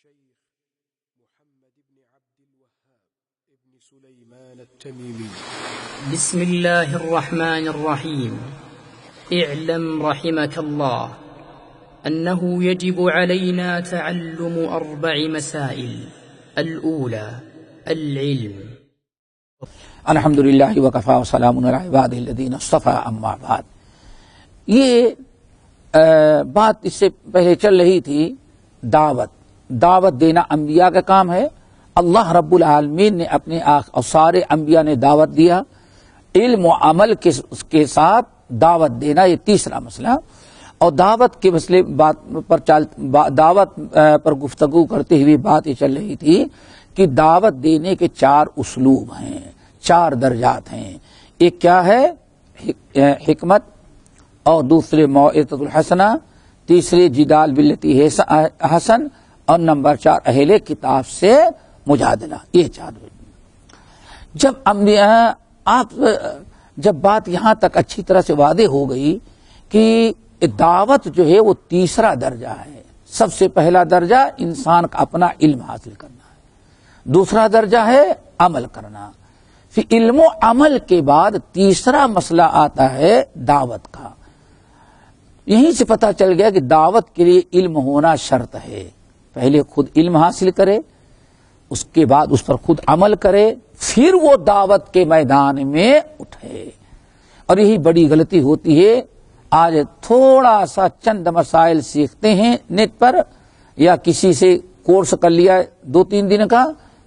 الشيخ محمد بن عبد الوهاب ابن سليمان التميمي. بسم الله الرحمن الرحيم. اعلم رحمك الله أنه يجب علينا تعلم 4 مسائل. الأولى العلم. الحمد للہ وکفا وسلام علی عبادہ الذین اصطفى اما بعد. یہ بات اس سے پہلے چل رہی تھی دعوت دینا انبیاء کا کام ہے. اللہ رب العالمین نے اپنے اور سارے انبیاء نے دعوت دیا. علم و عمل کے ساتھ دعوت دینا یہ تیسرا مسئلہ. اور دعوت کے مسئلے دعوت پر گفتگو کرتے ہوئے بات یہ چل رہی تھی کہ دعوت دینے کے 4 اسلوب ہیں، 4 درجات ہیں. ایک کیا ہے؟ حکمت، اور دوسرے موعظۃ الحسنہ، تیسرے جدال باللتی حسن، اور نمبر 4 اہل کتاب سے مجادلہ. یہ 4. جب بات یہاں تک اچھی طرح سے واضح ہو گئی کہ دعوت جو ہے وہ تیسرا درجہ ہے. سب سے پہلا درجہ انسان کا اپنا علم حاصل کرنا ہے، دوسرا درجہ ہے عمل کرنا، پھر علم و عمل کے بعد تیسرا مسئلہ آتا ہے دعوت کا. یہیں سے پتہ چل گیا کہ دعوت کے لیے علم ہونا شرط ہے. پہلے خود علم حاصل کرے، اس کے بعد اس پر خود عمل کرے، پھر وہ دعوت کے میدان میں اٹھے. اور یہی بڑی غلطی ہوتی ہے. آج تھوڑا سا چند مسائل سیکھتے ہیں نیٹ پر، یا کسی سے کورس کر لیا 2-3 دن کا،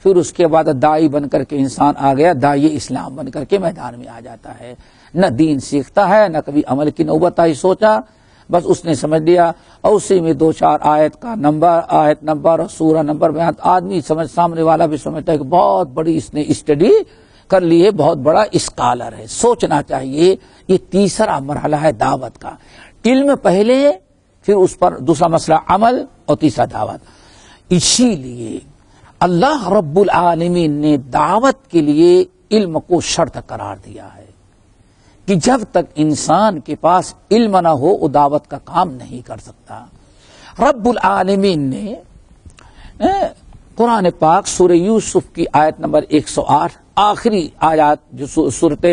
پھر اس کے بعد داعی بن کر کے انسان آ گیا، داعی اسلام بن کر کے میدان میں آ جاتا ہے. نہ دین سیکھتا ہے، نہ کبھی عمل کی نوبت آئی سوچا، بس اس نے سمجھ لیا اور اسی میں 2-4 آیت نمبر اور سورہ نمبر بیان. آدمی سامنے والا بھی سمجھتا ہے کہ بہت بڑی اس نے اسٹڈی کر لی ہے، بہت بڑا اسکالر ہے. سوچنا چاہیے یہ تیسرا مرحلہ ہے دعوت کا. علم پہلے، پھر اس پر دوسرا مسئلہ عمل، اور تیسرا دعوت. اسی لیے اللہ رب العالمین نے دعوت کے لیے علم کو شرط قرار دیا ہے کہ جب تک انسان کے پاس علم نہ ہو وہ دعوت کا کام نہیں کر سکتا. رب العالمین نے قرآن پاک سورہ یوسف کی آیت نمبر 108، آخری آیات جو سورۃ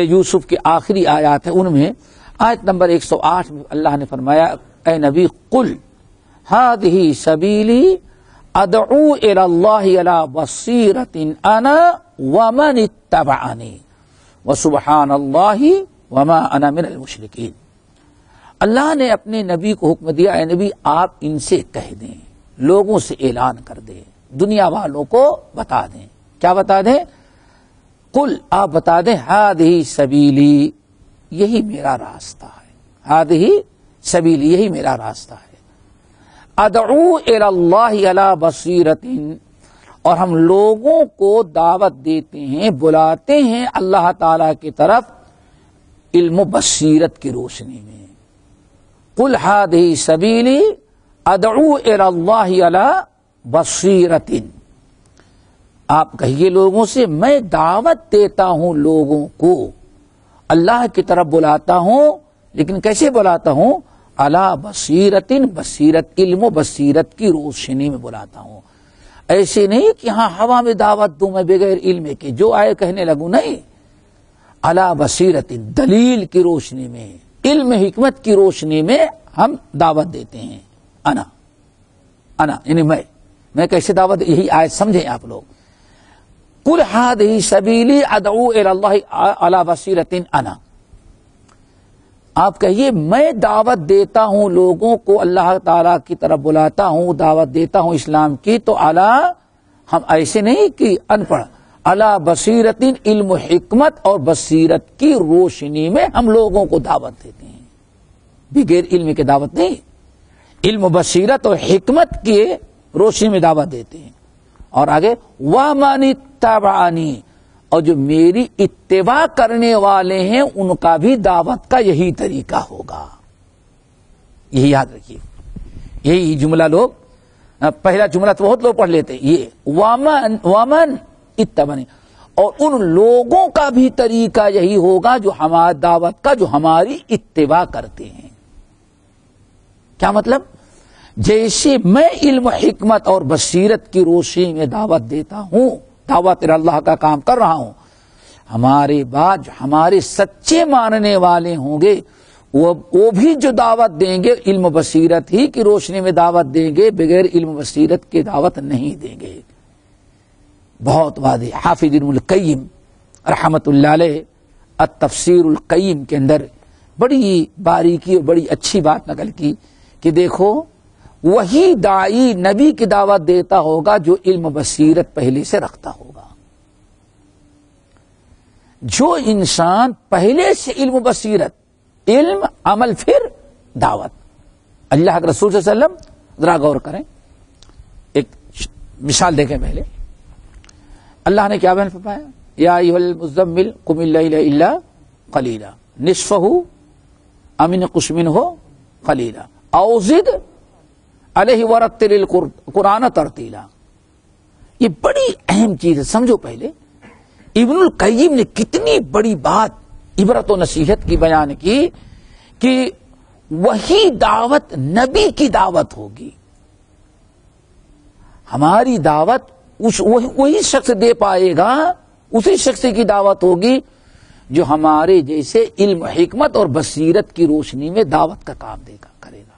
یوسف کی آخری آیات ہے، ان میں آیت نمبر 108 میں اللہ نے فرمایا، اے نبی قل ہذہ سبیلی ادعو الی اللہ علی بصیرۃ انا ومن اتبعنی وسبحان اللہ وما انا من المشرکین. اللہ نے اپنے نبی کو حکم دیا، اے نبی آپ ان سے کہہ دیں، لوگوں سے اعلان کر دیں، دنیا والوں کو بتا دیں. کیا بتا دیں؟ قل، آپ بتا دیں، ہذہ سبیلی، یہی میرا راستہ ہے. ہذہ سبیلی، یہی میرا راستہ ہے. ادعو الی اللہ علی بصیرۃ، اور ہم لوگوں کو دعوت دیتے ہیں، بلاتے ہیں اللہ تعالی کی طرف علم و بصیرت کی روشنی میں. قل ہذہ سبیلی ادعو الی اللہ علی بصیرۃ، آپ کہیے لوگوں سے میں دعوت دیتا ہوں، لوگوں کو اللہ کی طرف بلاتا ہوں، لیکن کیسے بلاتا ہوں؟ علی بصیرۃ، بصیرت، علم و بصیرت کی روشنی میں بلاتا ہوں. ایسے نہیں کہ ہاں ہوا میں دعوت دوں میں بغیر علم کے، جو آئے کہنے لگوں، نہیں. علی بصیرۃ، دلیل کی روشنی میں، علم حکمت کی روشنی میں ہم دعوت دیتے ہیں. انا یعنی میں کیسے دعوت، یہی آیت سمجھیں آپ لوگ. قل ہذہ سبیلی ادعو الی اللہ علی بصیرۃ انا، آپ کہیے میں دعوت دیتا ہوں لوگوں کو، اللہ تعالی کی طرف بلاتا ہوں، دعوت دیتا ہوں اسلام کی. تو اعلی، ہم ایسے نہیں کہ ان پڑھ، علی بصیرۃ، علم و حکمت اور بصیرت کی روشنی میں ہم لوگوں کو دعوت دیتے ہیں، بغیر علم کے دعوت نہیں. علم و بصیرت اور حکمت کی روشنی میں دعوت دیتے ہیں. اور آگے وَمَنِ اتَّبَعَنِی، اور جو میری اتباع کرنے والے ہیں ان کا بھی دعوت کا یہی طریقہ ہوگا. یہی یاد رکھیے. یہی جملہ لوگ، پہلا جملہ تو بہت لوگ پڑھ لیتے ہیں، یہ وَمَنْ اتَّبَعَنِی، اور ان لوگوں کا بھی طریقہ یہی ہوگا جو ہماری دعوت کا، جو ہماری اتباع کرتے ہیں. کیا مطلب؟ جیسے میں علم و حکمت اور بصیرت کی روشنی میں دعوت دیتا ہوں، دعوت اللہ کا کام کر رہا ہوں، ہمارے بعد جو ہمارے سچے ماننے والے ہوں گے وہ بھی جو دعوت دیں گے علم و بصیرت ہی کی روشنی میں دعوت دیں گے، بغیر علم و بصیرت کی دعوت نہیں دیں گے۔ بہت واضح حافظ ابن القیم رحمت اللہ علیہ التفسیر القیم کے اندر بڑی باریکی اور بڑی اچھی بات نقل کی کہ دیکھو وہی داعی نبی کی دعوت دیتا ہوگا جو علم و بصیرت پہلے سے رکھتا ہوگا۔ جو انسان پہلے سے علم و بصیرت، علم عمل پھر دعوت، اللہ کے رسول صلی اللہ علیہ وسلم ذرا غور کریں، ایک مثال دیکھیں پہلے اللہ نے کیا بیان فرمایا، یا ایھا المزمل قم اللیل الا قلیلا نصفہ او انقص منہ قلیلا او زد علیہ ورتل القرآن ترتیلا۔ یہ بڑی اہم چیز ہے، سمجھو پہلے ابن القیم نے کتنی بڑی بات عبرت و نصیحت کی بیان کی کہ وہی دعوت نبی کی دعوت ہوگی، ہماری دعوت وہی شخص دے پائے گا، اسی شخص کی دعوت ہوگی جو ہمارے جیسے علم حکمت اور بصیرت کی روشنی میں دعوت کا کام کرے گا۔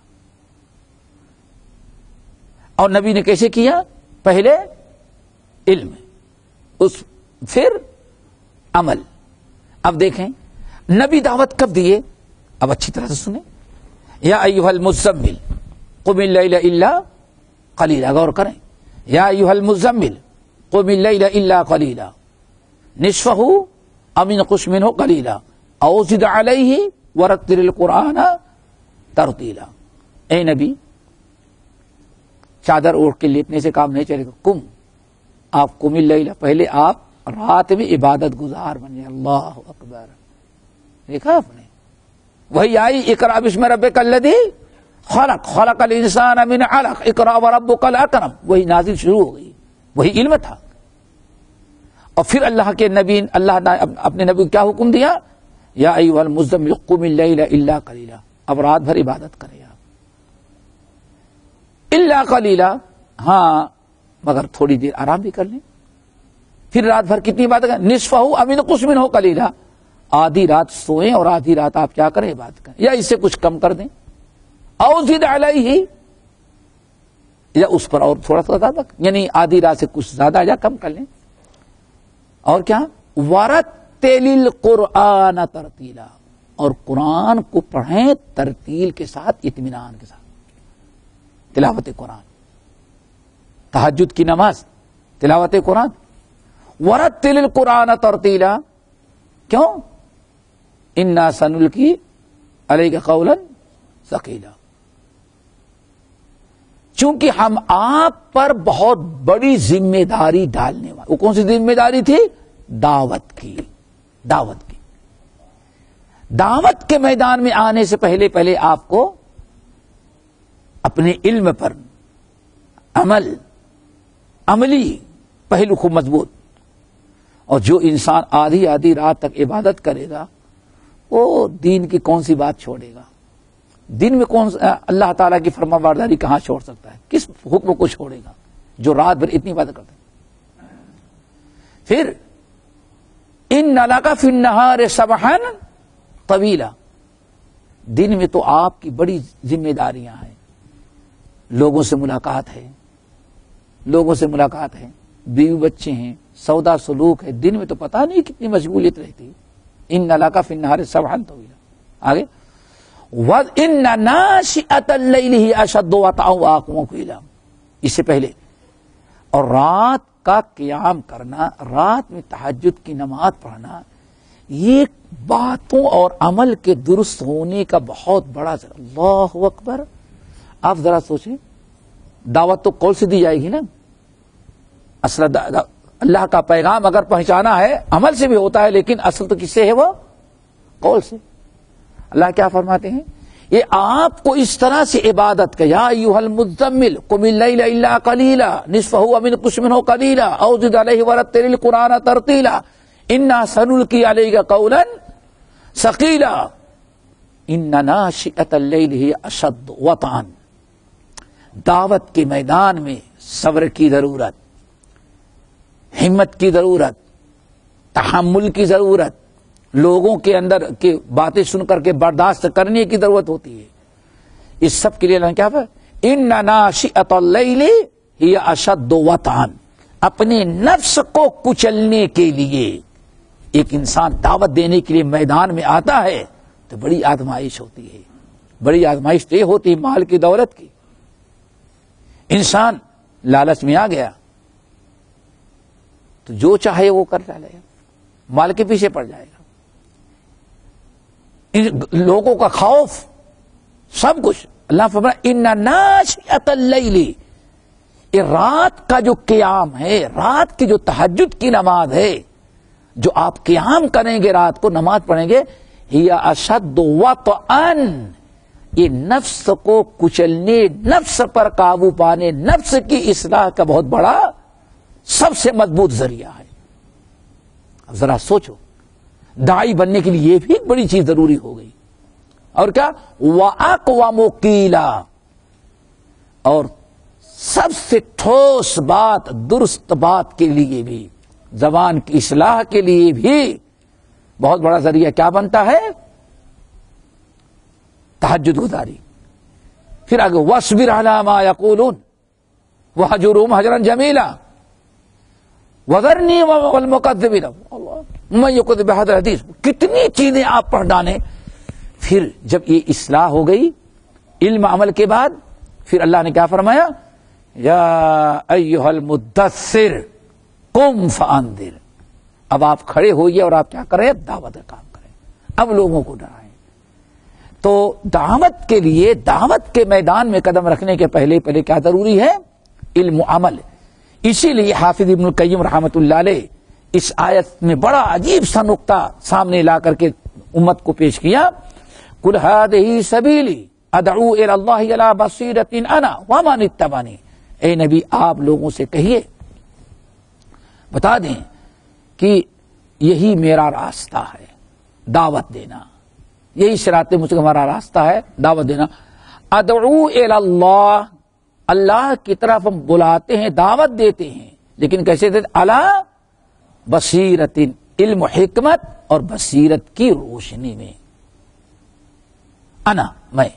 اور نبی نے کیسے کیا؟ پہلے علم، پھر عمل۔ اب دیکھیں نبی دعوت کب دیے، اب اچھی طرح سے سنیں، یا ایھا المزمل قم اللیل الا قلیلا، غور کریں، یا ایھا المزمل قم اللیل الا قلیلا نصفہ او انقص منہ قلیلا او زد علیہ ورتل القرآن ترتیلا۔ اے نبی چادر اوڑھ کے لیٹنے سے کام نہیں چلے گا، آپ قم اللیل، پہلے آپ رات میں عبادت گزار بنے۔ اللہ اکبر، دیکھا آپ نے، وہی آئی اقرأ بسم ربک الذی خلق الانسان من علق اقرأ وربک الاکرم، وہی نازل شروع ہو گئی، وہی علم تھا۔ اور پھر اللہ کے نبی، اللہ نے اپنے نبی کو کیا حکم دیا، یا ایھا المزمل قم اللیل الا قلیلا، اب رات بھر عبادت کرے آپ، الا قلیلا، ہاں مگر تھوڑی دیر آرام بھی کر لیں۔ پھر رات بھر کتنی عبادت کریں، نصفہ او انقص منہ قلیلا، آدھی رات سوئیں اور آدھی رات آپ کیا کریں، عبادت کریں، یا اس سے کچھ کم کر دیں، او زد علیہ، یا اس پر اور تھوڑا سا زیادہ، یعنی آدھی رات سے کچھ زیادہ یا کم کر لیں۔ اور کیا، ورتل القرآن ترتیلا، اور قرآن کو پڑھیں ترتیل کے ساتھ، اطمینان کے ساتھ، تلاوت قرآن، تہجد کی نماز، تلاوت قرآن، ورتل القرآن ترتیلا، کیوں؟ انا سنلقی علیک قولا ثقیلا، چونکہ ہم آپ پر بہت بڑی ذمہ داری ڈالنے والے۔ وہ کون سی ذمہ داری تھی؟ دعوت کی۔ دعوت کے میدان میں آنے سے پہلے آپ کو اپنے علم پر عملی پہلو خوب مضبوط، اور جو انسان آدھی رات تک عبادت کرے گا وہ دین کی کون سی بات چھوڑے گا؟ دن میں اللہ تعالیٰ کی فرما برداری کہاں چھوڑ سکتا ہے؟ کس حکم کو چھوڑے گا جو رات بھر اتنی باتیں کرتا ہے؟ پھر ان لک فی النہار سبحا طویلا، دن میں تو آپ کی بڑی ذمہ داریاں ہیں، لوگوں سے ملاقات ہے، بیوی بچے ہیں، سودا سلوک ہے، دن میں تو پتہ نہیں کتنی مشغولیت رہتی۔ ان لک فی النہار سبحا طویلا، آگے وَإِنَّ نَاشِئَةَ اللَّيْلِ هِيَ أَشَدُّ وَطْئًا وَأَقْوَمُ قِيلًا، اس سے پہلے، اور رات کا قیام کرنا، رات میں تہجد کی نماز پڑھنا، یہ باتوں اور عمل کے درست ہونے کا بہت بڑا اللہ اکبر۔ آپ ذرا سوچیں، دعوت تو قول سے دی جائے گی نا، اصل اللہ کا پیغام اگر پہنچانا ہے عمل سے بھی ہوتا ہے، لیکن اصل تو کس سے ہے؟ وہ قول سے۔ اللہ کیا فرماتے ہیں؟ یہ آپ کو اس طرح سے عبادت کا، یا ایھا المزمل قم اللیل الا قلیلا نصفہ او انقص منہ قلیلا او زد علیہ ورتل القرآن ترتیلا انا سنلقی علیک قولا ثقیلا ان ناشئۃ اللیل ہی اشد وطئا۔ دعوت کے میدان میں صبر کی ضرورت، ہمت کی ضرورت، تحمل کی ضرورت، لوگوں کے اندر کی باتیں سن کر کے برداشت کرنے کی ضرورت ہوتی ہے. اس سب کے لیے اللہ نے کیا فرمایا؟ ان ناشئۃ اللیل ہی اشد وطئا، اپنے نفس کو کچلنے کے لیے ایک انسان دعوت دینے کے لیے میدان میں آتا ہے تو بڑی آزمائش ہوتی ہے. بڑی آزمائش تو یہ ہوتی ہے مال کی دولت کی. انسان لالچ میں آ گیا تو جو چاہے وہ کر ڈالے گا، مال کے پیچھے پڑ جائے گا. لوگوں کا خوف، سب کچھ. اللہ فرمایا ان ناشئۃ اللیل، یہ رات کا جو قیام ہے، رات کی جو تہجد کی نماز ہے، جو آپ قیام کریں گے، رات کو نماز پڑھیں گے، ہی اشد وطئا، یہ نفس کو کچلنے، نفس پر قابو پانے، نفس کی اصلاح کا بہت بڑا سب سے مضبوط ذریعہ ہے. اب ذرا سوچو، داعی بننے کے لیے یہ بھی ایک بڑی چیز ضروری ہو گئی. اور کیا؟ وَأَقْوَمُ قِيلًا، اور سب سے ٹھوس بات، درست بات کے لیے بھی، زبان کی اصلاح کے لیے بھی بہت بڑا ذریعہ کیا بنتا ہے؟ تہجد گزاری. پھر آگے وَاصْبِرْ عَلَىٰ مَا يَقُولُونَ وَاهْجُرْهُمْ هَجْرًا جَمِيلًا وَذَرْنِي وَالْمُكَذِّبِينَ مَن يُكَذِّبُ بِهَذَا الْحَدِيثِ. کتنی چیزیں آپ پڑھ ڈالیں. پھر جب یہ اصلاح ہو گئی علم عمل کے بعد، پھر اللہ نے کیا فرمایا؟ یا ایھا المدثر قم فانذر. اب آپ کھڑے ہوئیے اور آپ کیا کریں؟ دعوت کا کام کریں، اب لوگوں کو ڈرائیں. تو دعوت کے لیے، دعوت کے میدان میں قدم رکھنے کے پہلے کیا ضروری ہے؟ علم و عمل. اسی لیے حافظ ابن القیم رحمۃ اللہ علیہ اس آیت میں بڑا عجیب سا نقطہ سامنے لا کر کے امت کو پیش کیا. قل هذه سبیلی ادعو الی اللہ علی بصیرۃ انا ومن اتبعنی. اے نبی، آپ لوگوں سے کہیے، بتا دیں کہ یہی میرا راستہ ہے، دعوت دینا. یہی صراط مستقیم ہمارا راستہ ہے، دعوت دینا. ادعو الی اللہ، اللہ کی طرف ہم بلاتے ہیں، دعوت دیتے ہیں، لیکن کیسے دیتے؟ علی بصیرۃ، علم و حکمت اور بصیرت کی روشنی میں. انا، میں،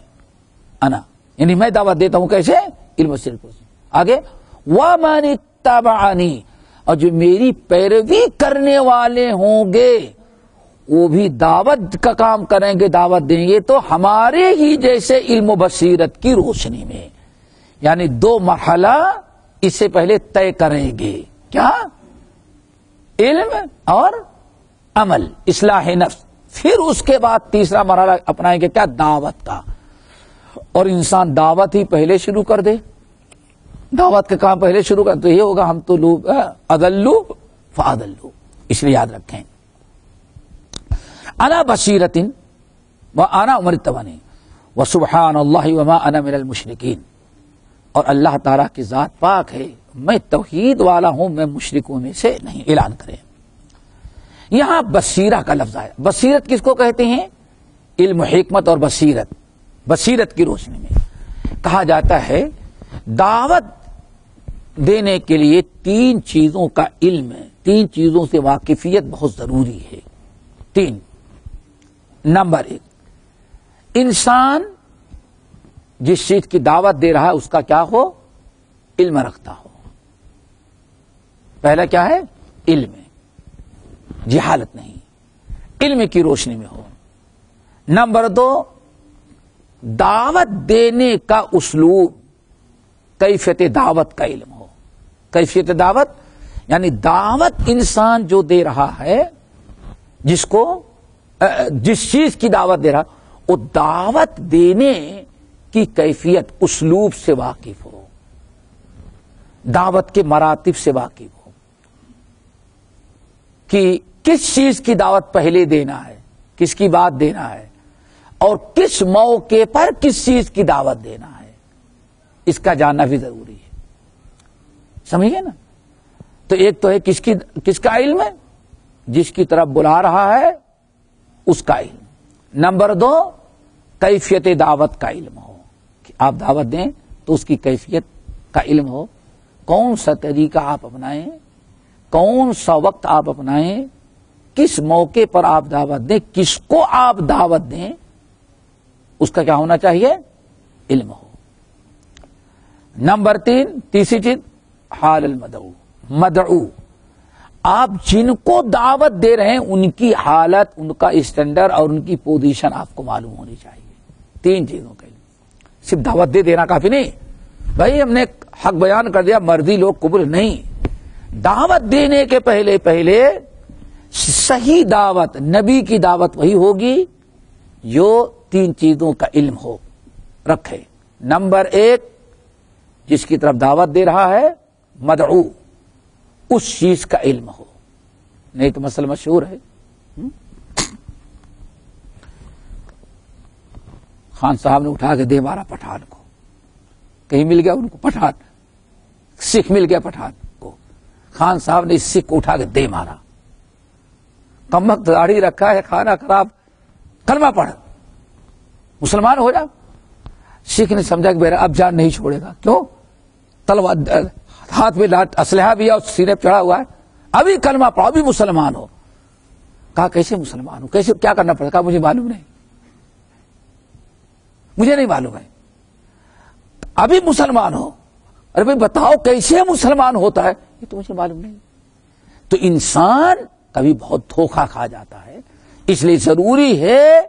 انا یعنی میں دعوت دیتا ہوں کیسے؟ علم و بصیرت. آگے ومن اتبعنی، اور جو میری پیروی کرنے والے ہوں گے وہ بھی دعوت کا کام کریں گے، دعوت دیں گے تو ہمارے ہی جیسے علم و بصیرت کی روشنی میں. یعنی دو مرحلہ اس سے پہلے طے کریں گے. کیا؟ علم اور عمل، اصلاح نفس. پھر اس کے بعد تیسرا مرحلہ اپنائیں گے، کیا؟ دعوت کا. اور انسان دعوت ہی پہلے شروع کر دے، دعوت کا کام پہلے شروع کر، تو یہ ہوگا ہم تو لوگ اضلوا فاضلوا. اس لیے یاد رکھیں، انا بصیرۃ وانا من اتبعنی وسبحان اللہ وما انا من المشرکین. اور اللہ تعالیٰ کی ذات پاک ہے، میں توحید والا ہوں، میں مشرکوں میں سے نہیں. اعلان کریں. یہاں بصیرہ کا لفظ آیا. بصیرت کس کو کہتے ہیں؟ علم و حکمت اور بصیرت. بصیرت کی روشنی میں کہا جاتا ہے دعوت دینے کے لیے تین چیزوں کا علم ہے، تین چیزوں سے واقفیت بہت ضروری ہے. تین. نمبر ایک، انسان جس چیز کی دعوت دے رہا ہے اس کا کیا ہو؟ علم رکھتا ہو. پہلا کیا ہے؟ علم ہے، جہالت نہیں، علم کی روشنی میں ہو. نمبر دو، دعوت دینے کا اسلوب، کیفیت دعوت کا علم ہو. کیفیت دعوت یعنی دعوت انسان جو دے رہا ہے، جس چیز کی دعوت دے رہا، وہ دعوت دینے کی کیفیت، اسلوب سے واقف ہو، دعوت کے مراتب سے واقف ہو کہ کس چیز کی دعوت پہلے دینا ہے، کس کی بات دینا ہے، اور کس موقع پر کس چیز کی دعوت دینا ہے. اس کا جاننا بھی ضروری ہے. سمجھیے نا؟ تو ایک تو ہے کس کا علم ہے؟ جس کی طرف بلا رہا ہے اس کا علم. نمبر دو، کیفیت دعوت کا علم ہو کہ آپ دعوت دیں تو اس کی کیفیت کا علم ہو، کون سا طریقہ آپ اپنائیں، کون سا وقت آپ اپنائیں، کس موقع پر آپ دعوت دیں، کس کو آپ دعوت دیں، اس کا کیا ہونا چاہیے؟ علم ہو۔ نمبر 3، تیسری چیز، حال المدعو، مدعو، آپ جن کو دعوت دے رہے ہیں ان کی حالت، ان کا اسٹینڈرڈ اور ان کی پوزیشن آپ کو معلوم ہونی چاہیے۔ 3 چیزوں کے لیے صرف دعوت دے دینا کافی نہیں، بھائی ہم نے حق بیان کر دیا مرضی لوگ قبول نہیں، دعوت دینے کے پہلے صحیح دعوت، نبی کی دعوت وہی ہوگی جو 3 چیزوں کا علم ہو رکھے۔ نمبر 1، جس کی طرف دعوت دے رہا ہے مدعو، اس چیز کا علم ہو، نہیں تو مسئلہ مشہور ہے۔ خان صاحب نے اٹھا کے دے مارا پٹھان کو، کہیں مل گیا ان کو پٹھان، سکھ مل گیا پٹھان کو، خان صاحب نے اس سکھ کو اٹھا کے دے مارا، کم وقت داڑھی رکھا ہے، کھانا خراب، کلمہ پڑھ، مسلمان ہو جا۔ سکھ نے سمجھا کہ میرا اب جان نہیں چھوڑے گا، کیوں؟ تلوار ہاتھ میں اسلحہ بھی ہے اور سینے پہ چڑھا ہوا ہے، ابھی کلمہ پڑھو، ابھی مسلمان ہو۔ کہا کیسے مسلمان ہوں، کیسے، کیا کرنا پڑے گا؟ مجھے معلوم نہیں، مجھے نہیں معلوم ہے، ابھی مسلمان ہو۔ ارے بھائی بتاؤ کیسے مسلمان ہوتا ہے، یہ تو مجھے معلوم نہیں۔ تو انسان کبھی بہت دھوکہ کھا جاتا ہے، اس لیے ضروری ہے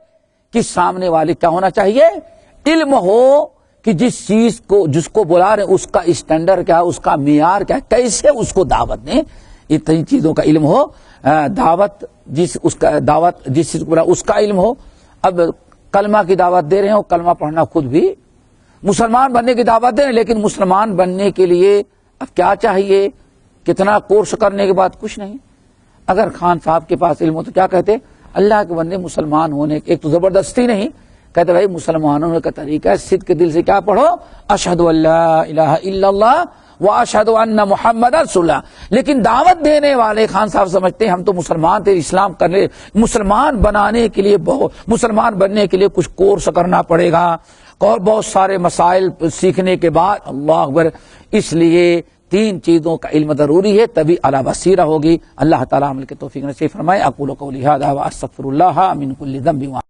کہ سامنے والے کیا ہونا چاہیے؟ علم ہو کہ جس کو بلا رہے ہیں اس کا اسٹینڈرڈ کیا ہے، اس کا معیار کیا ہے، کیسے اس کو دعوت دیں، یہ 3 چیزوں کا علم ہو۔ دعوت جس چیز کو بلا اس کا علم ہو۔ اب کلمہ کی دعوت دے رہے ہیں، کلمہ پڑھنا خود بھی، مسلمان بننے کی دعوت دے رہے ہیں، لیکن مسلمان بننے کے لیے اب کیا چاہیے، کتنا کورس کرنے کے بعد؟ کچھ نہیں۔ اگر خان صاحب کے پاس علم ہو تو کیا کہتے؟ اللہ کے بندے مسلمان ہونے ایک تو زبردستی نہیں، کہتے بھائی مسلمان ہونے کا طریقہ ہے صدق کے دل سے کیا پڑھو، اشہد ان لا الہ الا اللہ واشہد ان محمد رسول اللہ۔ لیکن دعوت دینے والے خان صاحب سمجھتے ہیں ہم تو مسلمان تھے، اسلام کرنے، مسلمان بنانے کے لیے مسلمان بننے کے لیے کچھ کورس کرنا پڑے گا اور بہت سارے مسائل سیکھنے کے بعد، اللہ اکبر۔ اس لیے 3 چیزوں کا علم ضروری ہے، تبھی علی بصیرہ ہوگی۔ اللہ تعالیٰ عمل کے توفیق نصیب فرمائے۔ اقول قولی ھذا واستغفر اللہ من کل ذنب